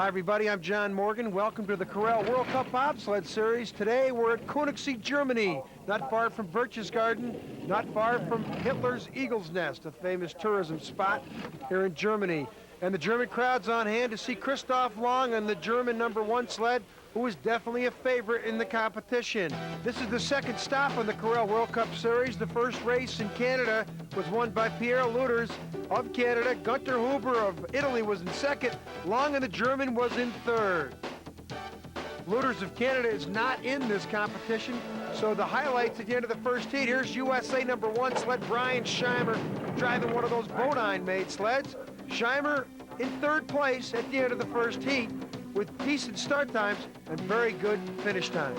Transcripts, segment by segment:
Hi everybody, I'm John Morgan. Welcome to the Corral World Cup Bobsled Series. Today we're at Königssee, Germany, not far from Berchtesgaden, not far from Hitler's Eagle's Nest, a famous tourism spot here in Germany. And the German crowd's on hand to see Christoph Long on the German #1 sled, who is definitely a favorite in the competition. This is the second stop on the Corral World Cup Series. The first race in Canada was won by Pierre Luters of Canada. Gunter Huber of Italy was in second. Long and the German was in third. Luters of Canada is not in this competition, so the highlights at the end of the first heat. Here's USA #1 sled Brian Scheimer driving one of those Bodine-made sleds. Scheimer in third place at the end of the first heat with decent start times and very good finish time.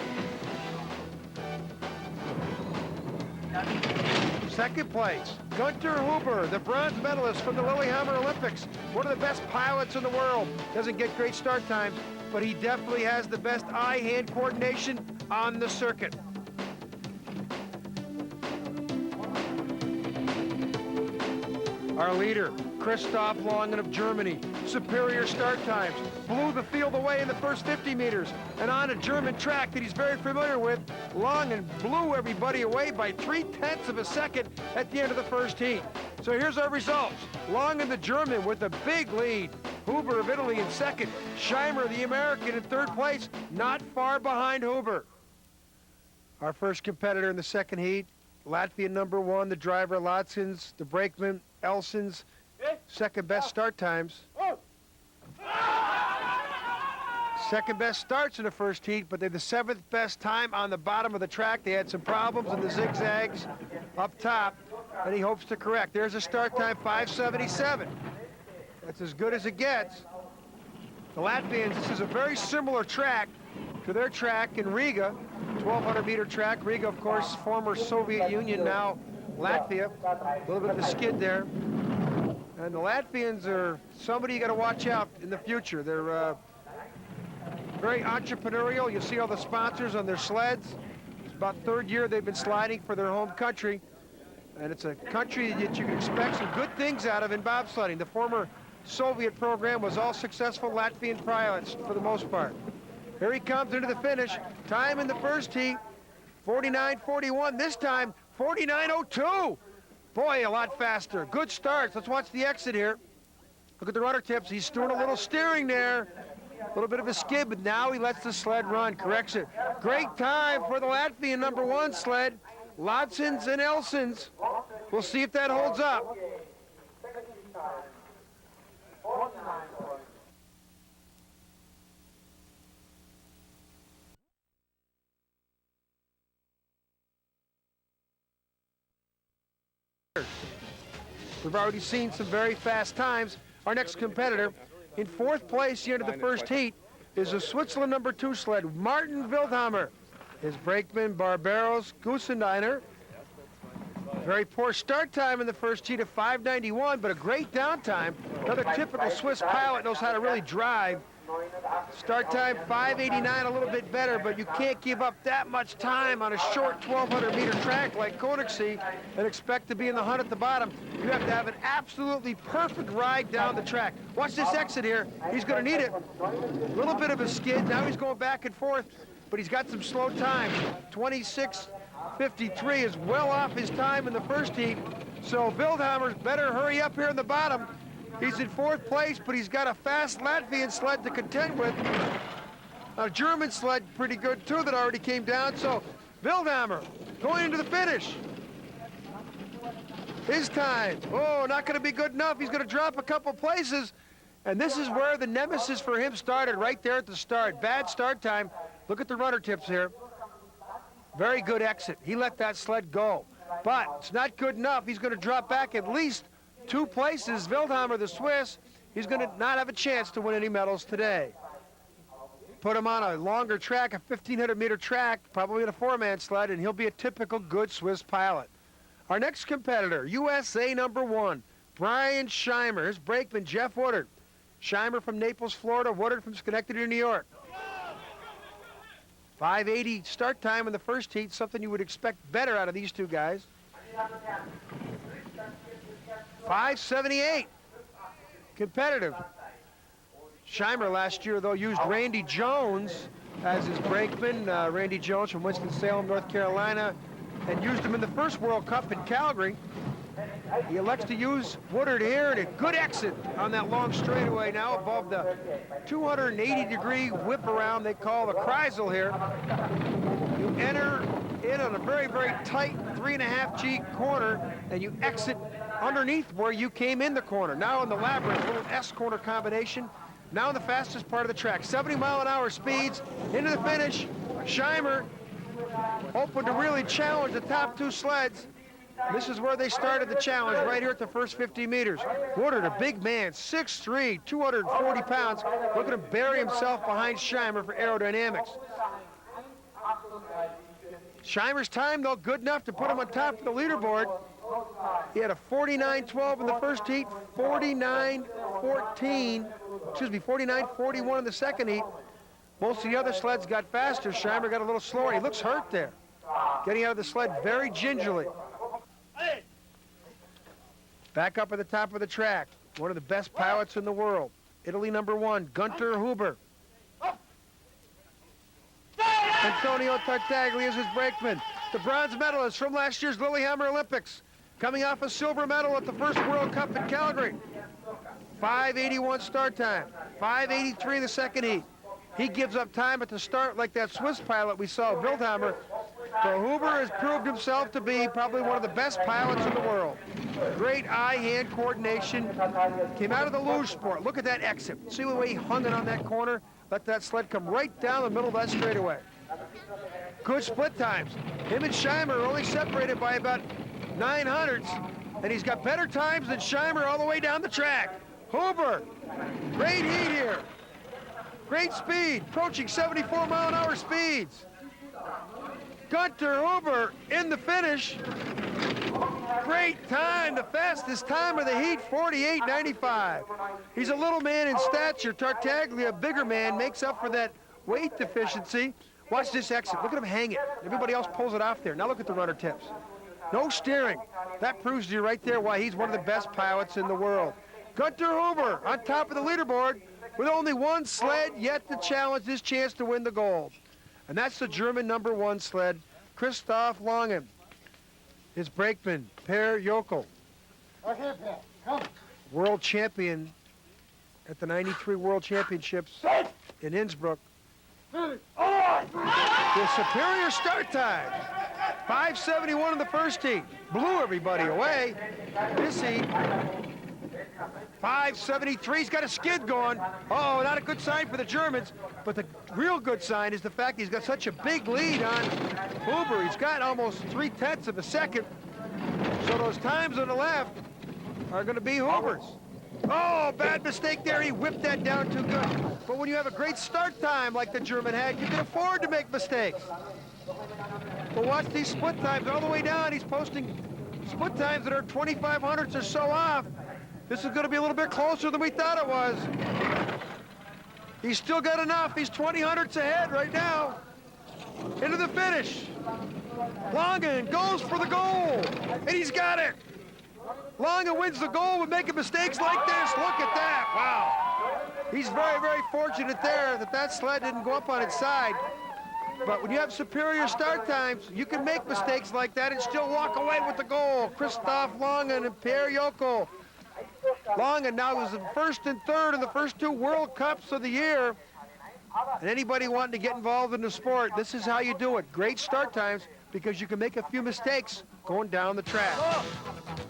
Second place, Gunter Huber, the bronze medalist from the Lillehammer Olympics, one of the best pilots in the world. Doesn't get great start times, but he definitely has the best eye-hand coordination on the circuit. Our leader, Christoph Long of Germany, superior start times, blew the field away in the first 50 meters, and on a German track that he's very familiar with, Long and blew everybody away by 0.3 of a second at the end of the first heat. So here's our results. Long and the German with a big lead. Huber of Italy in second. Scheimer, the American, in third place, not far behind Huber. Our first competitor in the second heat, Latvia #1, the driver Latsins, the brakeman Elsons, second best start times. Second best starts in the first heat, but they're the 7th best time on the bottom of the track. They had some problems in the zigzags up top, and he hopes to correct. There's a start time, 5:77. That's as good as it gets. The Latvians, this is a very similar track to their track in Riga, 1,200-meter track. Riga, of course, former Soviet Union, now Latvia. A little bit of a skid there. And the Latvians are somebody you got to watch out in the future. They're very entrepreneurial. You see all the sponsors on their sleds. It's about third year they've been sliding for their home country. And it's a country that you can expect some good things out of in bobsledding. The former Soviet program was all successful Latvian pilots for the most part. Here he comes into the finish. Time in the first heat, 49:41. This time, 49:02. Boy, a lot faster. Good starts. Let's watch the exit here. Look at the rudder tips. He's doing a little steering there. A little bit of a skid, but now he lets the sled run. Corrects it. Great time for the Latvian #1 sled. Latsins and Elsons. We'll see if that holds up. We've already seen some very fast times. Our next competitor, in fourth place here to the first heat, is a Switzerland #2 sled, Martin Wildhammer. His brakeman, Barbaros Gusendeiner. Very poor start time in the first heat of 5:91, but a great down time. Another typical Swiss pilot, knows how to really drive. Start time 5:89, a little bit better, but you can't give up that much time on a short 1,200-meter track like Königssee and expect to be in the hunt at the bottom. You have to have an absolutely perfect ride down the track. Watch this exit here. He's going to need it. A little bit of a skid. Now he's going back and forth, but he's got some slow times. 26:53 is well off his time in the first heat, so Wildhammer's better hurry up here in the bottom. He's in fourth place, but he's got a fast Latvian sled to contend with. A German sled, pretty good too, that already came down. So Wildhammer going into the finish. His time, oh, not going to be good enough. He's going to drop a couple places. And this is where the nemesis for him started, right there at the start. Bad start time. Look at the rudder tips here. Very good exit. He let that sled go. But it's not good enough. He's going to drop back at least 2 places. Wildhammer, the Swiss, he's going to not have a chance to win any medals today. Put him on a longer track, a 1,500-meter track, probably in a 4-man sled, and he'll be a typical good Swiss pilot. Our next competitor, USA #1, Brian Scheimer. His brakeman, Jeff Woodard. Scheimer from Naples, Florida. Woodard from Schenectady, New York. 5:80 start time in the first heat, something you would expect better out of these two guys. 5:78. Competitive. Scheimer last year, though, used Randy Jones as his brakeman. Randy Jones from Winston-Salem, North Carolina, and used him in the first World Cup in Calgary. He elects to use Woodard here, and a good exit on that long straightaway now above the 280-degree whip around they call the Kreisel here. You enter in on a very, very tight 3.5G corner, and you exit underneath where you came in the corner. Now in the labyrinth, little S corner combination. Now in the fastest part of the track, 70-mile-an-hour speeds into the finish. Scheimer hoping to really challenge the top two sleds. This is where they started the challenge, right here at the first 50 meters. Woodard, a big man, 6'3", 240 pounds, looking to bury himself behind Scheimer for aerodynamics. Scheimer's time, though, good enough to put him on top of the leaderboard. He had a 49.12 in the first heat, 49.41 in the second heat. Most of the other sleds got faster. Scheimer got a little slower. He looks hurt there. Getting out of the sled very gingerly. Back up at the top of the track, one of the best pilots in the world. Italy #1, Gunter Huber. Antonio Tartaglia is his brakeman. The bronze medalist from last year's Lillehammer Olympics, coming off a silver medal at the first World Cup in Calgary. 5:81 start time, 5:83 in the second heat. He gives up time at the start like that Swiss pilot we saw, Wildhammer. So Huber has proved himself to be probably one of the best pilots in the world. Great eye-hand coordination. Came out of the luge sport. Look at that exit. See the way he hung it on that corner? Let that sled come right down the middle of that straightaway. Good split times. Him and Scheimer are only separated by about 900ths, and he's got better times than Scheimer all the way down the track. Huber, great heat here. Great speed, approaching 74-mile-an-hour speeds. Gunter Huber in the finish. Great time, the fastest time of the heat, 48.95. He's a little man in stature. Tartaglia, a bigger man, makes up for that weight deficiency. Watch this exit. Look at him hang it. Everybody else pulls it off there. Now look at the rudder tips. No steering. That proves to you right there why he's one of the best pilots in the world. Gunter Huber on top of the leaderboard with only one sled yet to challenge this chance to win the gold. And that's the German #1 sled, Christoph Langen. His brakeman, Per Jokel. Okay, Per, come. World champion at the '93 World Championships in Innsbruck. The superior start time. 5:71 in the first heat. Blew everybody away. This heat, 5:73. He's got a skid going. Oh, not a good sign for the Germans. But the real good sign is the fact he's got such a big lead on Huber. He's got almost 3/10 of a second. So those times on the left are going to be Huber's. Oh, bad mistake there. He whipped that down too good. But when you have a great start time like the German had, you can afford to make mistakes. But watch these split times all the way down. He's posting split times that are 2,500ths or so off. This is going to be a little bit closer than we thought it was. He's still got enough. He's 20 hundredths ahead right now. Into the finish. Langen goes for the goal, and he's got it. Langen wins the goal with making mistakes like this. Look at that. Wow. He's very, very fortunate there that that sled didn't go up on its side. But when you have superior start times, you can make mistakes like that and still walk away with the goal. Christoph Langen and Per Jokel. Langen now was in first and third in the first two World Cups of the year. And anybody wanting to get involved in the sport, this is how you do it. Great start times because you can make a few mistakes going down the track.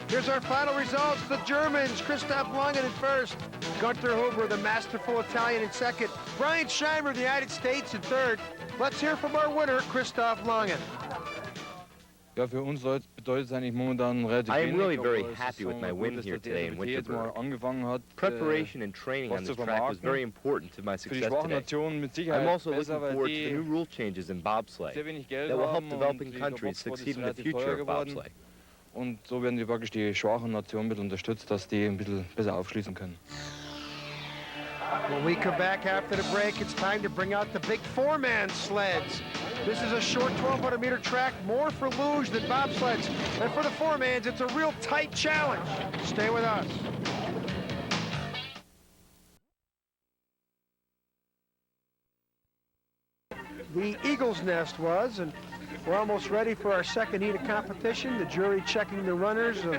Here's our final results. The Germans, Christoph Langen in first. Gunter Huber, the masterful Italian, in second. Brian Scheimer of the United States in third. Let's hear from our winner, Christoph Langen. Ja, für uns bedeutet es eigentlich momentan relativ I am really wenig, very aber es happy ist with so my gut, win dass here der today in DLWT jetzt mal Winterberg. angefangen hat. Preparation and training on was this zu track was vermarkten. very important to my Für die success schwachen today. Nationen mit Sicherheit I'm also besser, looking weil forward to the die new rule changes in bobsleigh sehr wenig Geld that will help haben developing und die countries Bobsport ist succeed in the relativ future teuer of geworden. bobsleigh. Und so werden die praktisch die schwachen Nationen ein bisschen unterstützt, dass die ein bisschen besser aufschließen können. When we come back after the break, it's time to bring out the big four-man sleds. This is a short 1,200-meter track, more for luge than bobsleds. And for the four-mans, it's a real tight challenge. Stay with us. the Eagle's Nest was, and we're almost ready for our second heat of competition. The jury checking the runners of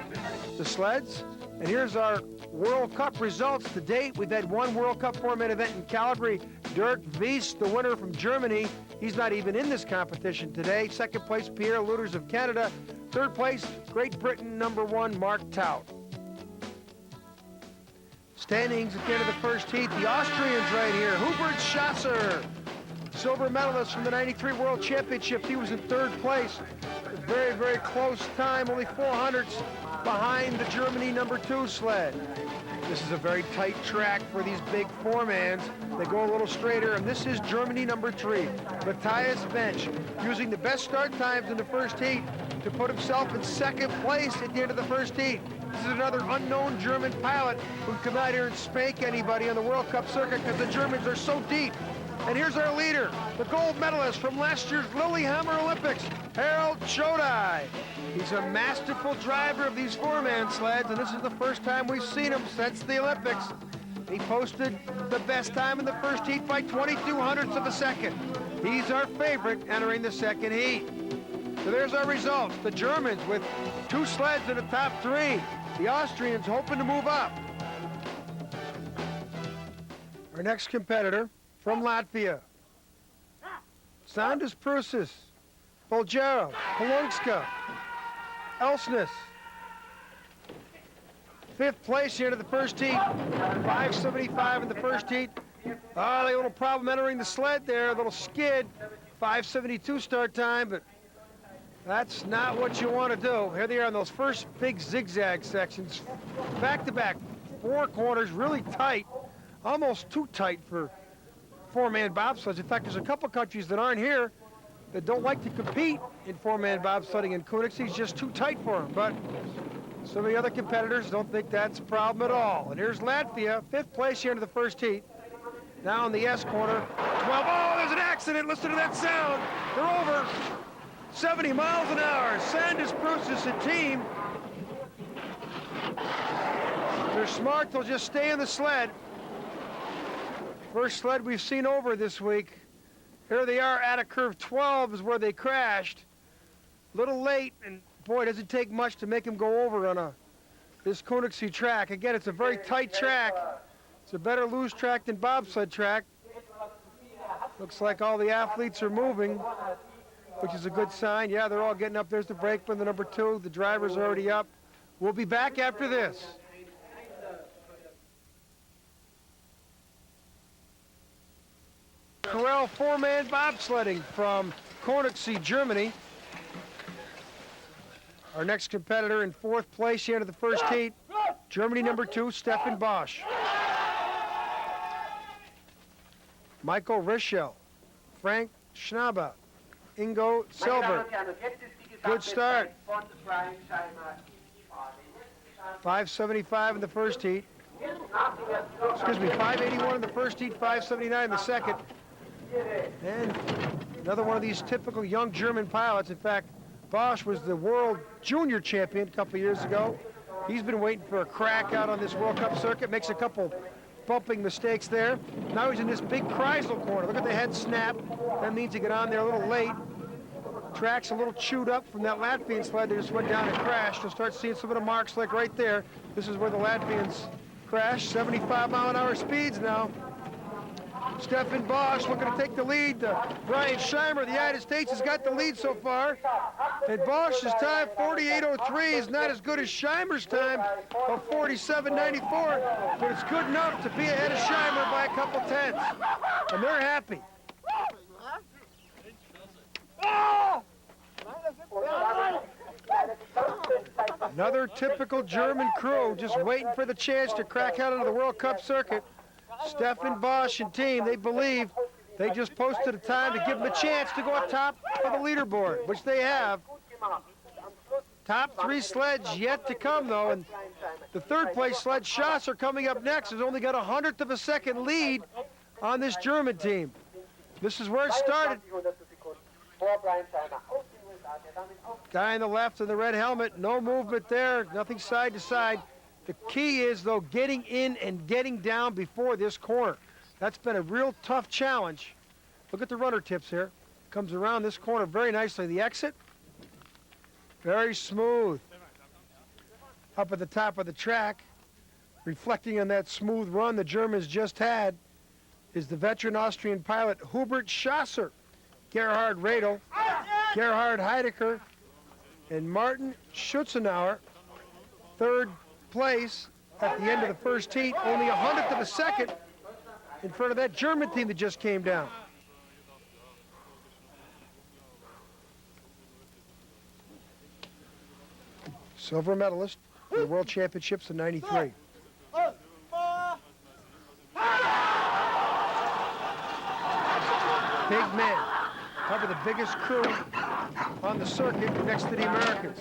the sleds. And here's our World Cup results to date. We've had one World Cup four-man event in Calgary. Dirk Wies, the winner from Germany. He's not even in this competition today. Second place, Pierre Luders of Canada. Third place, Great Britain, number one, Mark Tout. Standings at the end of the first heat, the Austrians right here. Hubert Schasser, silver medalist from the '93 World Championship. He was in third place. A very, very close time, only 400ths behind the Germany number 2 sled. This is a very tight track for these big four-mans. They go a little straighter, and this is Germany number 3. Matthias Bench, using the best start times in the first heat to put himself in second place at the end of the first heat. This is another unknown German pilot who can come out here and spank anybody on the World Cup circuit because the Germans are so deep. And here's our leader, the gold medalist from last year's Lillehammer Olympics, Harold Chodai. He's a masterful driver of these four-man sleds, and this is the first time we've seen him since the Olympics. He posted the best time in the first heat by 22/100ths of a second. He's our favorite entering the second heat. So there's our results. The Germans with 2 sleds in the top 3. The Austrians hoping to move up. Our next competitor from Latvia, Sandis Prusis, Bolgero, Polonska, Elsnes. 5th place here to the first heat, 575 in the first heat. A little problem entering the sled there, a little skid, 572 start time, but that's not what you want to do. Here they are on those first big zigzag sections, back-to-back, 4 corners, really tight, almost too tight for four-man bobsleds. In fact, there's a couple countries that aren't here that don't like to compete in four-man bobsledding, and Königssee is just too tight for them. But some of the other competitors don't think that's a problem at all. And here's Latvia, 5th place here into the first heat. Now in the S corner, 12. Oh, there's an accident. Listen to that sound. They're over 70 miles an hour. Sandis Prusis and team. They're smart. They'll just stay in the sled. First sled we've seen over this week. Here they are at a curve 12 is where they crashed. A little late, and boy, it doesn't take much to make them go over on this Königssee track. Again, it's a very tight track. It's a better loose track than bobsled track. Looks like all the athletes are moving, which is a good sign. Yeah, they're all getting up. There's the brakeman, the number 2. The driver's already up. We'll be back after this. Corral four-man bobsledding from Königssee, Germany. Our next competitor in 4th place here to the first heat, Germany number 2, Stefan Bosch. Michael Rischel, Frank Schnaber, Ingo Silber. Good start. 575 in the first heat. Excuse me, 581 in the first heat, 579 in the second. And another one of these typical young German pilots. In fact, Bosch was the world junior champion a couple years ago. He's been waiting for a crack out on this World Cup circuit, makes a couple bumping mistakes there. Now he's in this big Kreisel corner. Look at the head snap. That means he got on there a little late. Track's a little chewed up from that Latvian sled that just went down and crashed. You'll start seeing some of the marks like right there. This is where the Latvians crashed. 75-mile-an-hour speeds now. Stefan Bosch looking to take the lead. Brian Scheimer of the United States has got the lead so far. And Bosch's time, 48:03, is not as good as Scheimer's time of 47:94, but it's good enough to be ahead of Scheimer by a couple tenths. And they're happy. Another typical German crew just waiting for the chance to crack out into the World Cup circuit. Stefan Bosch and team, they believe they just posted a time to give them a chance to go up top of the leaderboard, which they have. Top 3 sleds yet to come, though, and the 3rd place sled, Schasser, coming up next, has only got 100th of a second lead on this German team. This is where it started. Guy on the left in the red helmet, no movement there, nothing side to side. The key is, though, getting in and getting down before this corner. That's been a real tough challenge Look at the runner tips here. Comes around this corner very nicely. The exit, very smooth. Up at the top of the track, reflecting on that smooth run the Germans just had, is the veteran Austrian pilot Hubert Schasser, Gerhard Radel, Gerhard Heidecker, and Martin Schutzenauer. Third place at the end of the first heat, only 100th of a second in front of that German team that just came down. Silver medalist in the World Championships in '93. Big men, probably the biggest crew on the circuit next to the Americans.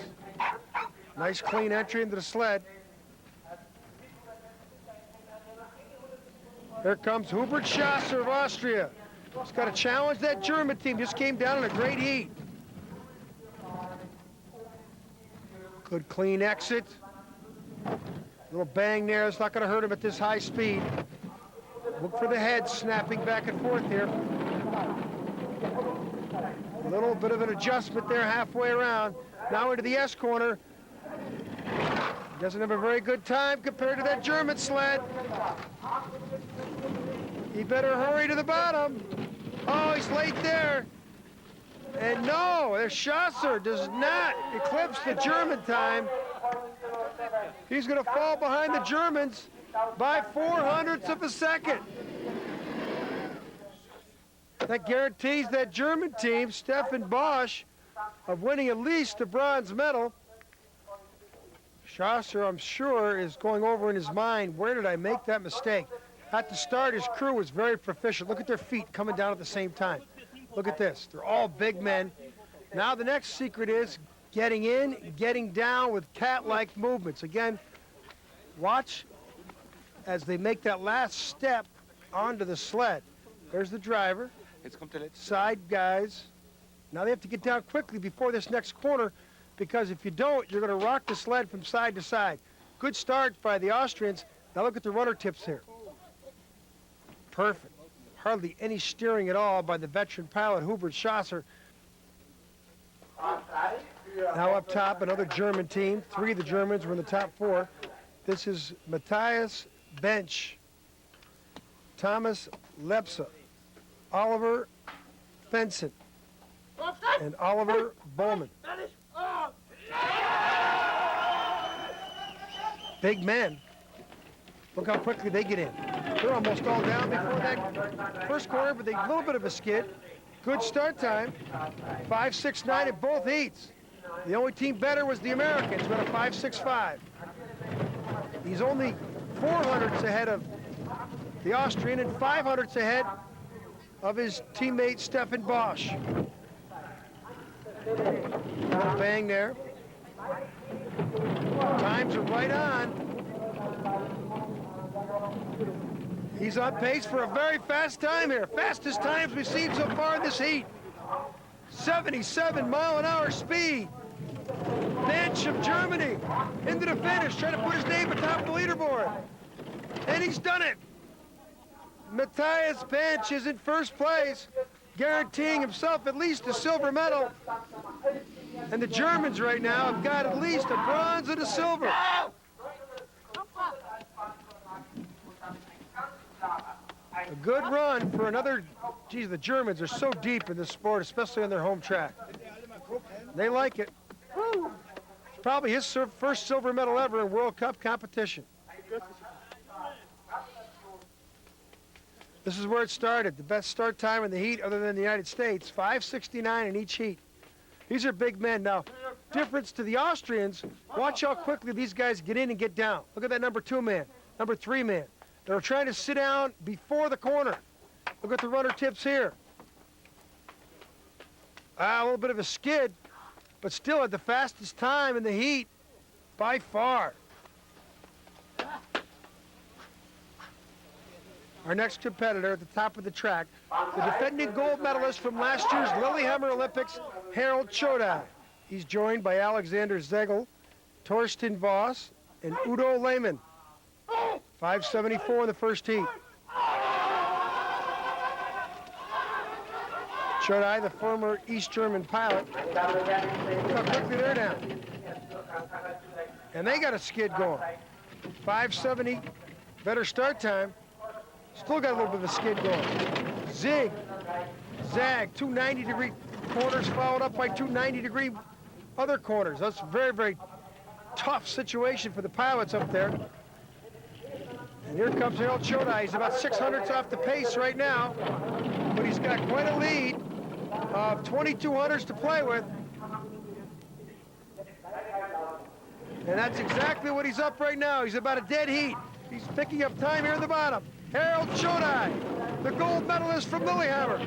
Nice clean entry into the sled. Here comes Hubert Schasser of Austria. He's got to challenge that German team. Just came down in a great heat. Good clean exit. Little bang there. It's not going to hurt him at this high speed. Look for the head snapping back and forth here. A little bit of an adjustment there halfway around. Now into the S corner. Doesn't have a very good time compared to that German sled. He better hurry to the bottom. Oh, he's late there. And no, Schasser does not eclipse the German time. He's going to fall behind the Germans by 0.04 of a second. That guarantees that German team, Stefan Bosch, of winning at least a bronze medal. Schasser, I'm sure, is going over in his mind, where did I make that mistake? At the start, his crew was very proficient. Look at their feet coming down at the same time. Look at this. They're all big men. Now the next secret is getting in, getting down with cat-like movements. Again, watch as they make that last step onto the sled. There's the driver. Side guys. Now they have to get down quickly before this next corner, because if you don't, you're going to rock the sled from side to side. Good start by the Austrians. Now look at the runner tips here. Perfect. Hardly any steering at all by the veteran pilot, Hubert Schasser. Now up top, another German team. 3 of the Germans were in the top 4. This is Matthias Bench, Thomas Lepsa, Oliver Fenson, and Oliver Bowman. Big men. Look how quickly they get in. They're almost all down before that first corner, but they a little bit of a skid. Good start time. 5.69 in both heats. The only team better was the Americans, who had a 5.65. He's only 400ths ahead of the Austrian and 500ths ahead of his teammate Stefan Bosch. Little bang there. Times are right on. He's on pace for a very fast time here. Fastest times we've seen so far in this heat. 77-mile-an-hour speed. Bench of Germany into the finish, trying to put his name atop the leaderboard. And he's done it. Matthias Bench is in first place, guaranteeing himself at least a silver medal. And the Germans right now have got at least a bronze and a silver. A good run for another. Geez, the Germans are so deep in this sport, especially on their home track. They like it. It's probably his first silver medal ever in World Cup competition. This is where it started. The best start time in the heat other than the United States. 5.69 in each heat. These are big men. Now, difference to the Austrians, watch how quickly these guys get in and get down. Look at that number 2 man, number 3 man. They're trying to sit down before the corner. Look at the runner tips here. A little bit of a skid, but still at the fastest time in the heat by far. Our next competitor at the top of the track, the defending gold medalist from last year's Lillehammer Olympics, Harold Chodai. He's joined by Alexander Zegel, Torsten Voss, and Udo Lehmann. 5.74 in the first heat. Chodai, the former East German pilot. Look how quickly they're down. And they got a skid going. 570, better start time. Still got a little bit of a skid going. Zig, zag, 290-degree corners followed up by 290-degree other corners. That's a very, very tough situation for the pilots up there. And here comes Harold Chodai. He's about 600ths off the pace right now, but he's got quite a lead of 2,200s to play with. And that's exactly what he's up right now. He's about a dead heat. He's picking up time here in the bottom. Harold Chodai, the gold medalist from Lillehammer.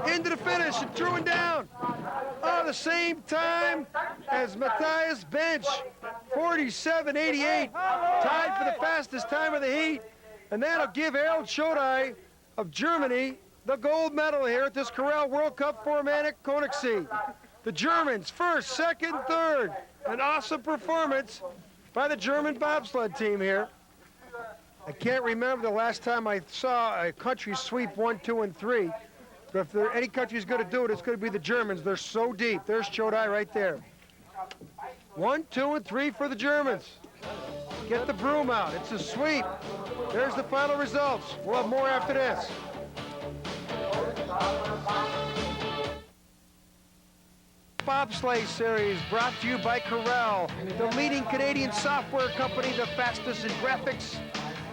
Into the finish and threw it down. Oh, the same time as Matthias Bench, 47.88, tied for the fastest time of the heat. And that'll give Harold Chodai of Germany the gold medal here at this Corral World Cup 4-man at Königssee. The Germans first, second, third. An awesome performance by the German bobsled team here. I can't remember the last time I saw a country sweep 1, 2, and 3. But if there any country's going to do it, it's going to be the Germans. They're so deep. There's Chodai right there. 1, 2, and 3 for the Germans. Get the broom out. It's a sweep. There's the final results. We'll have more after this. Bobsleigh Series brought to you by Corral, the leading Canadian software company, the fastest in graphics,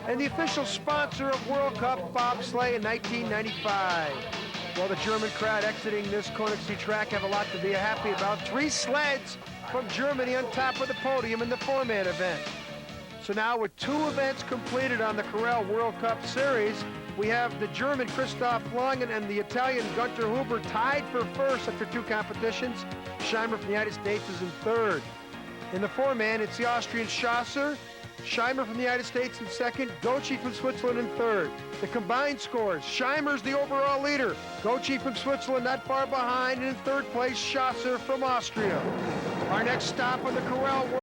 and the official sponsor of World Cup Bobsleigh in 1995. Well, the German crowd exiting this Königssee track have a lot to be happy about. 3 sleds from Germany on top of the podium in the 4-man event. So now with 2 events completed on the Corral World Cup Series, we have the German Christoph Langen and the Italian Gunter Huber tied for first after 2 competitions. Scheimer from the United States is in third. In the 4-man, it's the Austrian Schasser, Scheimer from the United States in second, Gochi from Switzerland in third. The combined scores, Scheimer's the overall leader, Gochi from Switzerland not far behind, and in third place, Schasser from Austria. Our next stop on the Corral